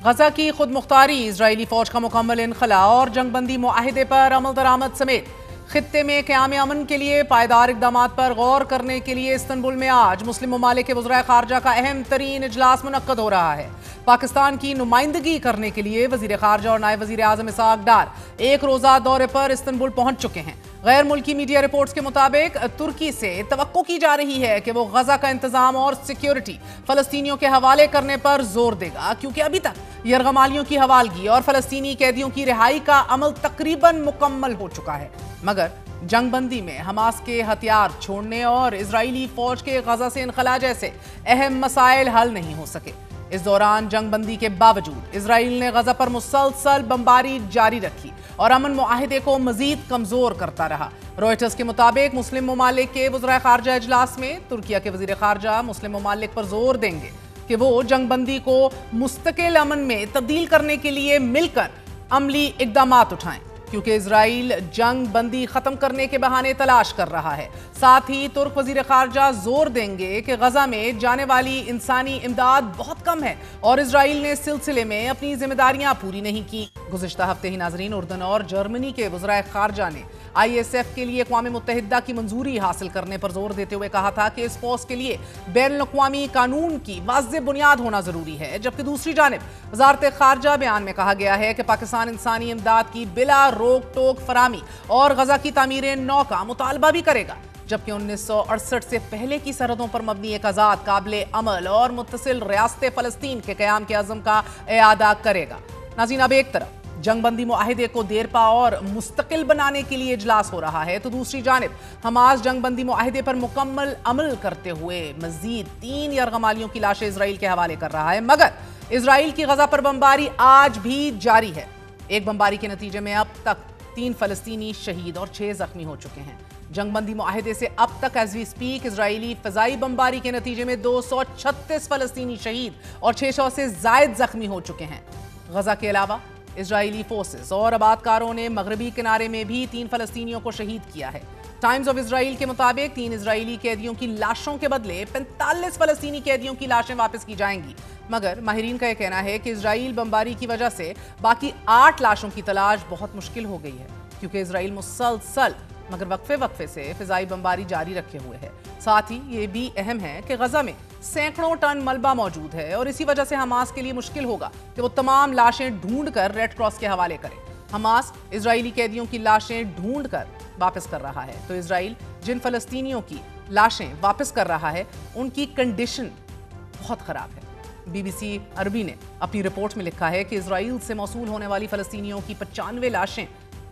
गजा की खुद मुख्तारी, इजरायली फौज का मुकम्मल इनखला और जंगबंदी मुआहिदे पर अमल दरामद समेत खित्ते में क़याम अमन के लिए पायदार इक़दामात पर गौर करने के लिए इस्तंबुल में आज मुस्लिम ममालिक के वज़राए ख़ारजा का अहम तरीन इजलास मुनक्कद हो रहा है। पाकिस्तान की नुमाइंदगी करने के लिए वज़ीर ख़ारजा और नायब वज़ीर आज़म इसहाक डार एक रोज़ा दौरे पर इस्तंबुल पहुंच चुके हैं। गैर मुल्की मीडिया रिपोर्ट्स के मुताबिक तुर्की से तवक्को की जा रही है कि वो गजा का इंतजाम और सिक्योरिटी फलस्तीनियों के हवाले करने पर जोर देगा, क्योंकि अभी तक यरगमालियों की हवालगी और फलस्तीनी कैदियों की रिहाई का अमल तकरीबन मुकम्मल हो चुका है। मगर जंगबंदी में हमास के हथियार छोड़ने और इजरायली फौज के गजा से इनखला जैसे अहम मसाइल हल नहीं हो सके। इस दौरान जंगबंदी के बावजूद इजराइल ने गजा पर मुसलसल बमबारी जारी रखी और अमन मुआहिदे को मजीद कमजोर करता रहा। रॉयटर्स के मुताबिक मुस्लिम ममालिक के वज़राए ख़ारजा इजलास में तुर्किया के वज़ीर ख़ारजा मुस्लिम ममालिक पर जोर देंगे कि वो जंगबंदी को मुस्तकिल अमन में तब्दील करने के लिए मिलकर अमली इक़दामात उठाएं, क्योंकि इजराइल जंग बंदी खत्म करने के बहाने तलाश कर रहा है। साथ ही तुर्क वज़ीर ख़ारजा जोर देंगे कि गजा में जाने वाली इंसानी इमदाद बहुत कम है और इजराइल ने इस सिलसिले में अपनी जिम्मेदारियां पूरी नहीं की। गुज़िश्ता हफ्ते ही नाज़रीन, उर्दन और जर्मनी के वज़राए ख़ारजा ने ISF के लिए अक़वाम मुत्तहिदा की मंजूरी हासिल करने पर जोर देते हुए कहा था कि इस फोर्स के लिए बैनुल-अक़वामी कानून की वाज़ेह बुनियाद होना जरूरी है। जबकि दूसरी जानिब वज़ारत ख़ारजा बयान में कहा गया है कि पाकिस्तान इंसानी इमदाद की बिला रोक टोक फरामी और गजा की तामीर नौ का मुतालबा भी करेगा, जबकि 1968 से पहले की सरहदों पर मबनी एक आज़ाद, काबिल अमल और मुत्तसिल रियासत फ़लस्तीन के क़याम के अज़म का इआदा करेगा। नाज़रीन, अब एक तरफ जंगबंदी मुआहिदे को देरपा और मुस्तकिल बनाने के लिए इजलास हो रहा है, तो दूसरी जानिब हमास जंगबंदी मुआहिदे पर मुकम्मल अमल करते हुए मजीद 3 यरगमालियों की लाशें इजराइल के हवाले कर रहा है। मगर इजराइल की गजा पर बमबारी आज भी जारी है। एक बमबारी के नतीजे में अब तक 3 फलस्तीनी शहीद और 6 जख्मी हो चुके हैं। जंगबंदी मुआहिदे से अब तक एज वी स्पीक इजरायली फ़ज़ाई बमबारी के नतीजे में 236 फलस्तीनी शहीद और 600 से ज़ायद जख्मी हो चुके हैं। गजा के अलावा इजरायली फोर्सेस और आबादकारों ने मगरबी किनारे में भी 3 फलस्तीनियों को शहीद किया है। टाइम्स ऑफ इजराइल के मुताबिक 3 इजरायली कैदियों की लाशों के बदले 45 फलस्तीनी कैदियों की लाशें वापस की जाएंगी। मगर माहिरीन का यह कहना है कि इजराइल बमबारी की वजह से बाकी 8 लाशों की तलाश बहुत मुश्किल हो गई है, क्योंकि इजराइल मुसलसल मगर वक्फे से फिजाई बमबारी जारी रखे हुए है। साथ ही ये भी अहम है कि गजा में सैकड़ों टन मलबा मौजूद है और इसी वजह से हमास के लिए मुश्किल होगा कि वो तमाम लाशें ढूंढ कर रेड क्रॉस के हवाले करे। हमास इजरायली कैदियों की लाशें ढूंढ कर वापस कर रहा है, तो इजराइल जिन फलस्तीनियों की लाशें वापस कर रहा है उनकी कंडीशन बहुत खराब है। BBC अरबी ने अपनी रिपोर्ट में लिखा है कि इजराइल से मौसूल होने वाली फलस्तीनियों की 95 लाशें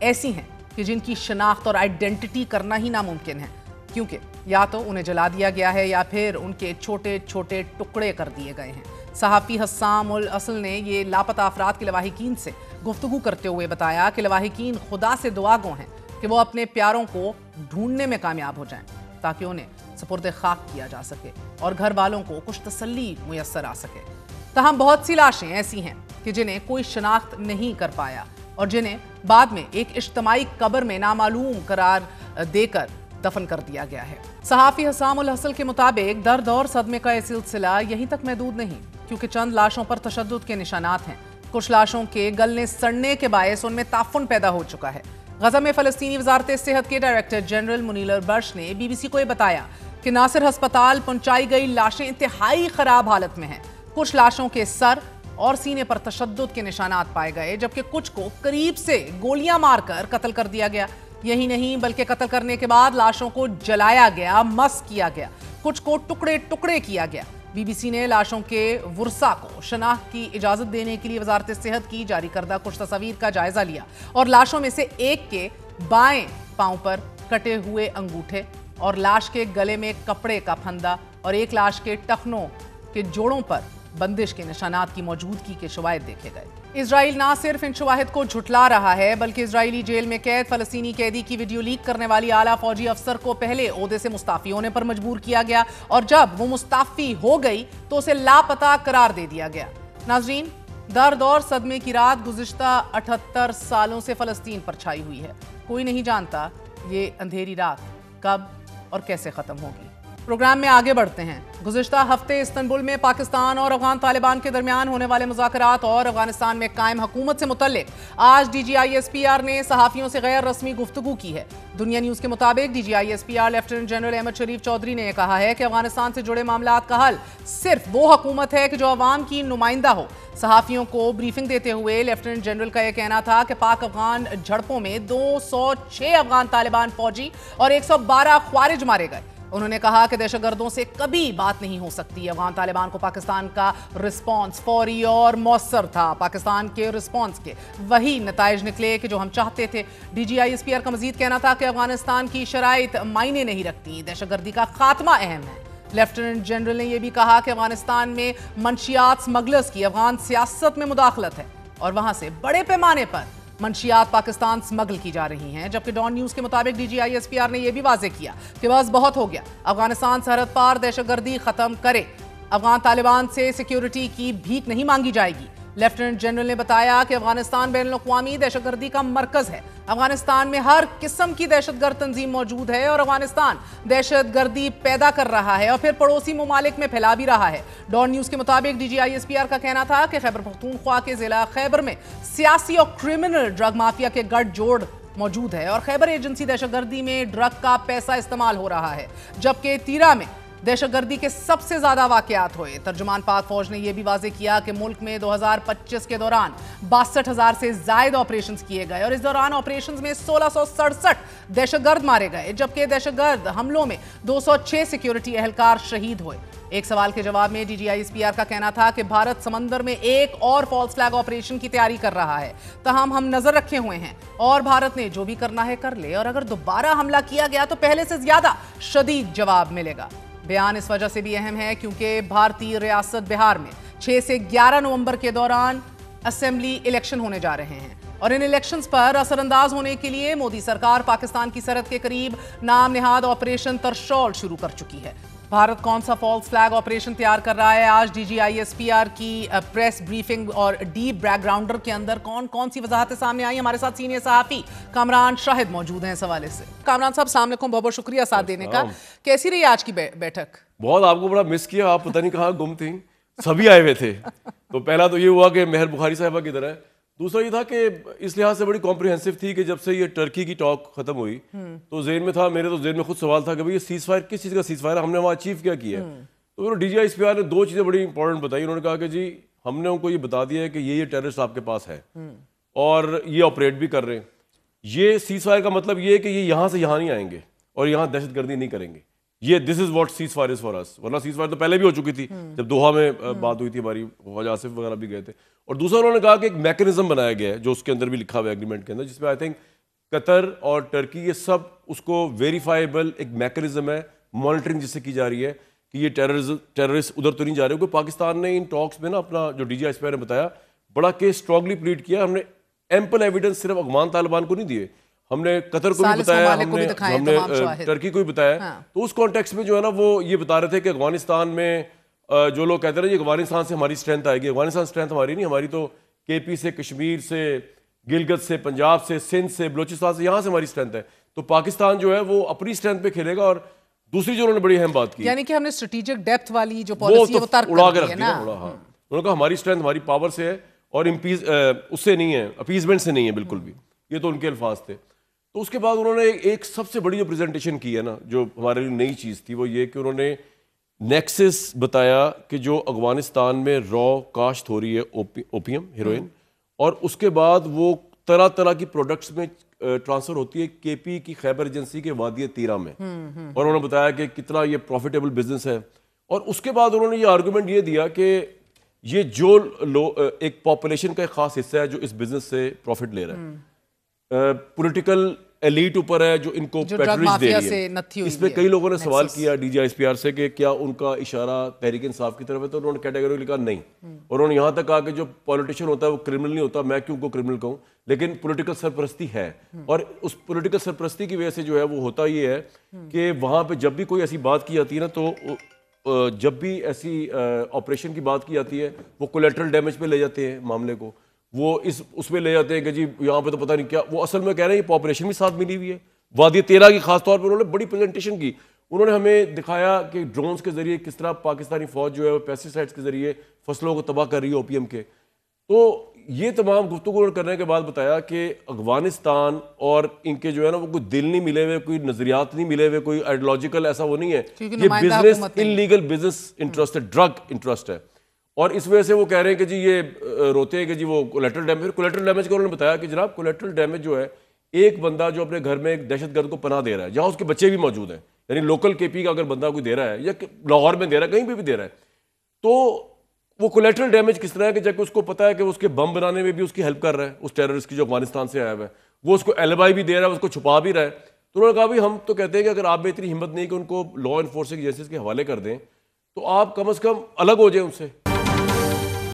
ऐसी हैं कि जिनकी शनाख्त और आइडेंटिटी करना ही नामुमकिन है, क्योंकि या तो उन्हें जला दिया गया है या फिर उनके छोटे छोटे टुकड़े कर दिए गए हैं। सहाफ़ी हस्साम उल असल ने ये लापता अफराद के लवाहिकीन से गुफ्तगू करते हुए बताया कि लवाहिकीन खुदा से दुआ गो हैं कि वो अपने प्यारों को ढूंढने में कामयाब हो जाएं, ताकि उन्हें सुपुर्द खाक किया जा सके और घर वालों को कुछ तसल्ली मुयस्सर आ सके। तहम बहुत सी लाशें ऐसी हैं कि जिन्हें कोई शनाख्त नहीं कर पाया और जिन्हें बाद में एक इज्तिमाई कब्र में नामालूम करार देकर दफन कर दिया गया है। सहाफ़ी हस्साम उल हसल के मुताबिक दर्द और सदमे का यह सिलसिला यहीं तक महदूद नहीं, क्योंकि चंद लाशों पर तशद्दुद के निशानात हैं। कुछ लाशों के गलने सड़ने के बायस उनमें ताफुन पैदा हो चुका है। गजा में फ़लस्तीनी वज़ारत सेहत के डायरेक्टर जनरल मुनीर बर्श ने BBC को यह बताया कि नासिर हस्पताल पहुंचाई गई लाशें इंतहाई ख़राब हालत में हैं। कुछ लाशों के सर और सीने पर तशद्दुद के निशानात पाए गए, जबकि कुछ को करीब से गोलियां मारकर कत्ल कर दिया गया। यही नहीं बल्कि कत्ल करने के बाद लाशों को जलाया गया, मस किया गया, कुछ को टुकड़े टुकड़े किया गया। BBC ने लाशों के वुरसा को शनाख्त की इजाज़त देने के लिए वज़ारत सेहत की जारी करदा कुछ तस्वीर का जायज़ा लिया और लाशों में से एक के बाएं पांव पर कटे हुए अंगूठे और लाश के गले में कपड़े का फंदा और एक लाश के टखनों के जोड़ों पर बंदिश के निशानात की मौजूदगी के शवाहिद देखे गए। इजराइल ना सिर्फ इन शवाहिद को झुटला रहा है, बल्कि इजरायली जेल में कैद फलस्तीनी कैदी की वीडियो लीक करने वाली आला फौजी अफसर को पहले ओहदे से मुस्ताफी होने पर मजबूर किया गया और जब वो मुस्ताफी हो गई तो उसे लापता करार दे दिया गया। नाजरीन, दर्द और सदमे की रात गुज़िश्ता 78 सालों से फलस्तीन पर छाई हुई है। कोई नहीं जानता ये अंधेरी रात कब और कैसे खत्म होगी। प्रोग्राम में आगे बढ़ते हैं। गुज़िश्ता हफ्ते इस्तंबुल में पाकिस्तान और अफगान तालिबान के दरमियान होने वाले मुज़ाकरात और अफगानिस्तान में कायम हुकूमत से मुतल्लिक आज DGISPR ने सहाफ़ियों से गैर रस्मी गुफ्तगू की है। दुनिया न्यूज़ के मुताबिक DGISPR लेफ्टिनेंट जनरल अहमद शरीफ चौधरी ने कहा है कि अफगानिस्तान से जुड़े मामलात का हल सिर्फ वो हुकूमत है कि जो अवाम की नुमाइंदा हो। सहाफ़ियों को ब्रीफिंग देते हुए लेफ्टिनेंट जनरल का यह कहना था कि पाक अफगान झड़पों में 206 अफगान तालिबान फौजी और 112 ख्वारिज मारे गए। उन्होंने कहा कि दहशतगर्दों से कभी बात नहीं हो सकती। अफगान तालिबान को पाकिस्तान का रिस्पॉन्स फौरी और मौसर था। पाकिस्तान के रिस्पॉन्स के वही नताइज निकले कि जो हम चाहते थे। DGISPR का मजीद कहना था कि अफगानिस्तान की शराइत मायने नहीं रखती, दहशतगर्दी का खात्मा अहम है। लेफ्टिनेंट जनरल ने यह भी कहा कि अफगानिस्तान में मंशियात स्मगलर्स की अफगान सियासत में मुदाखलत है और वहां से बड़े पैमाने पर मंशियात पाकिस्तान स्मगल की जा रही हैं। जबकि डॉन न्यूज़ के मुताबिक DGISPR ने यह भी वाजे किया कि बस बहुत हो गया, अफगानिस्तान सरहद पार दहशतगर्दी खत्म करे। अफगान तालिबान से सिक्योरिटी की भीख नहीं मांगी जाएगी। लेफ्टिनेंट जनरल ने बताया कि अफगानिस्तान बैनुल-अक़वामी दहशतगर्दी का मरकज है। अफगानिस्तान में हर किस्म की दहशतगर्द तंजीम मौजूद है और अफगानिस्तान दहशतगर्दी पैदा कर रहा है और फिर पड़ोसी ममालिक में फैला भी रहा है। डॉन न्यूज़ के मुताबिक DGISPR का कहना था कि खैबर पख्तूनख्वा के जिला खैबर में सियासी और क्रिमिनल ड्रग माफिया के गठजोड़ मौजूद है और खैबर एजेंसी दहशतगर्दी में ड्रग का पैसा इस्तेमाल हो रहा है। जबकि तीरा में दहशतगर्दी के सबसे ज्यादा वाकयात हुए। तर्जुमान पाक फौज ने यह भी वाजे किया कि मुल्क में 2025 के दौरान 62,000 से ज्यादा ऑपरेशंस किए गए और इस दौरान ऑपरेशंस में 1667 दहशतगर्द मारे गए। जबकि दहशतगर्द हमलों में 206 सिक्योरिटी एहलकार शहीद हुए। एक सवाल के जवाब में DGISPR का कहना था कि भारत समंदर में एक और फॉल्स फ्लैग ऑपरेशन की तैयारी कर रहा है। तमाम हम नजर रखे हुए हैं और भारत ने जो भी करना है कर ले और अगर दोबारा हमला किया गया तो पहले से ज्यादा शदीद जवाब मिलेगा। बयान इस वजह से भी अहम है क्योंकि भारतीय रियासत बिहार में 6 से 11 नवंबर के दौरान असेंबली इलेक्शन होने जा रहे हैं और इन इलेक्शंस पर असरअंदाज होने के लिए मोदी सरकार पाकिस्तान की सरहद के करीब नाम निहाद ऑपरेशन तरशौल शुरू कर चुकी है। भारत कौन सा फॉल्स फ्लैग ऑपरेशन तैयार कर रहा है, आज DGISPR की प्रेस ब्रीफिंग और डीप बैकग्राउंडर के अंदर कौन कौन सी वजाहतें सामने आई। हमारे साथ सीनियर सहाफी कामरान शाहिद मौजूद हैं इस हवाले से। कामरान साहब अस्सलाम वालेकुम, बहुत बहुत शुक्रिया साथ देने का। कैसी रही आज की बैठक? बहुत, आपको बड़ा मिस किया, आप पता नहीं कहाँ गुम थी, सभी आए हुए थे। तो पहला तो ये हुआ कि मेहर बुखारी साहिबा की तरह। दूसरा ये था कि इस लिहाज से बड़ी कॉम्प्रिहेंसिव थी कि जब से ये टर्की की टॉक खत्म हुई तो जेन में था, मेरे तो जेन में खुद सवाल था कि भाई ये सीज फायर किस चीज़ का सीज फायर है, हमने वहाँ अचीव क्या किया है। तो DGISPR ने दो चीज़ें बड़ी इंपॉर्टेंट बताई। उन्होंने कहा कि जी हमने उनको ये बता दिया है कि ये टेररिस्ट आपके पास है और ये ऑपरेट भी कर रहे हैं। ये सीज फायर का मतलब ये है कि ये यहाँ से यहाँ नहीं आएंगे और यहाँ दहशतगर्दी नहीं करेंगे। ये this is what cease fire is for us. वरना सीज फायर तो पहले भी हो चुकी थी, जब दोहा में बात हुई थी हमारी, ख्वाजा आसिफ वगैरह भी गए थे। और दूसरा उन्होंने कहा कि एक मैकेनिज्म बनाया गया है जो उसके अंदर भी लिखा हुआ है एग्रीमेंट के अंदर, जिसमें आई थिंक कतर और टर्की ये सब उसको वेरीफाइबल एक मैकेनिज्म है, मॉनिटरिंग जिससे की जा रही है कि ये टेररिस्ट उधर तो नहीं जा रहे। क्योंकि पाकिस्तान ने इन टॉक्स में ना अपना, जो DGISPR ने बताया, बड़ा केस स्ट्रांगली प्लीड किया। हमने एम्पल एविडेंस सिर्फ अफगान तालिबान को नहीं दिए, हमने कतर को भी बताया, हमने टर्की को भी बताया। हाँ। तो उस कॉन्टेक्स्ट में जो है ना वो ये बता रहे थे कि अफगानिस्तान में जो लोग कहते हैं अफगानिस्तान से हमारी स्ट्रेंथ आएगी, अफगानिस्तान स्ट्रेंथ हमारी नहीं, हमारी तो KP से, कश्मीर से, गिलगित से, पंजाब से, सिंध से, बलोचिस्तान से, यहाँ से हमारी स्ट्रेंथ है। तो पाकिस्तान जो है वो अपनी स्ट्रेंथ पे खेलेगा। और दूसरी जो उन्होंने बड़ी अहम बात की, यानी कि हमने स्ट्रेटेजिक डेप्थ वाली जो पॉलिसी है वो तर्क उड़ा के कर रख दी है ना। उन्होंने कहा हमारी स्ट्रेंथ हमारी पावर से है और उससे नहीं है, अपीजमेंट से नहीं है बिल्कुल भी। ये तो उनके अल्फाज थे। तो उसके बाद उन्होंने एक सबसे बड़ी जो प्रेजेंटेशन की है ना, जो हमारे लिए नई चीज़ थी, वो ये कि उन्होंने नेक्सस बताया कि जो अफगानिस्तान में रॉ काश्त हो रही है ओपियम, हेरोइन, और उसके बाद वो तरह तरह की प्रोडक्ट्स में ट्रांसफर होती है KP की खैबर एजेंसी के वादी तीरा में। और उन्होंने बताया कि कितना ये प्रॉफिटेबल बिजनेस है। और उसके बाद उन्होंने ये आर्गूमेंट ये दिया कि ये जो एक पॉपुलेशन का एक खास हिस्सा है जो इस बिजनेस से प्रॉफिट ले रहा है, पॉलिटिकल एलीट ऊपर है जो इनको पैट्रिज दे रही है। इस पे कई लोगों ने सवाल किया DGISPR से कि क्या उनका इशारा तहरीक इंसाफ की तरफ है, तो उन्होंने कैटेगोरिकली कहा नहीं। और उन्होंने यहाँ तक कहा कि जो पॉलिटिशियन होता है वो क्रिमिनल नहीं होता, मैं क्यों उनको क्रिमिनल कहूँ, लेकिन पॉलिटिकल सरपरस्ती है। और उस पॉलिटिकल सरपरस्ती की वजह से जो है वो होता ये है कि वहाँ पे जब भी कोई ऐसी बात की जाती है ना, तो जब भी ऐसी ऑपरेशन की बात की जाती है वो कोलेटरल डैमेज पे ले जाते हैं मामले को, वो उसमें ले जाते हैं कि जी यहाँ पे तो पता नहीं क्या। वो असल में कह रहे हैं ये पॉपुलेशन भी साथ मिली हुई है। वादी तेरा की खास तौर पर उन्होंने बड़ी प्रेजेंटेशन की। उन्होंने हमें दिखाया कि ड्रोन्स के जरिए किस तरह पाकिस्तानी फौज जो है वो पेस्टिसाइड्स के जरिए फसलों को तबाह कर रही है ओपीएम के। तो ये तमाम गुफ्तगू करने के बाद बताया कि अफगानिस्तान और इनके जो है ना वो कोई दिल नहीं मिले हुए, कोई नजरियात नहीं मिले हुए, कोई आइडियोलॉजिकल ऐसा वो नहीं है, ये बिजनेस इलीगल बिजनेस इंटरेस्ट है, ड्रग इंटरेस्ट है। और इस वजह से वो कह रहे हैं कि जी ये रोते हैं कि जी वो कोलेटरल डैमेज। कोलेटरल डैमेज का उन्होंने बताया कि जनाब कोलेटरल डैमेज जो है, एक बंदा जो अपने घर में एक दहशतगर्द को पनाह दे रहा है, जहां उसके बच्चे भी मौजूद हैं, यानी लोकल केपी का अगर बंदा कोई दे रहा है या लाहौर में दे रहा है, कहीं भी दे रहा है, तो वो कोलेटरल डैमेज किस तरह है कि जबकि उसको पता है कि उसके बम बनाने में भी उसकी हेल्प कर रहा है, उस टेररिस्ट की जो अफगानिस्तान से आया हुआ है, वो उसको एलिबाई भी दे रहा है, उसको छुपा भी रहा है। तो उन्होंने कहा भाई हम तो कहते हैं कि अगर आप में इतनी हिम्मत नहीं कि उनको लॉ इन्फोर्सिंग एजेंसीज के हवाले कर दें, तो आप कम से कम अलग हो जाए उनसे।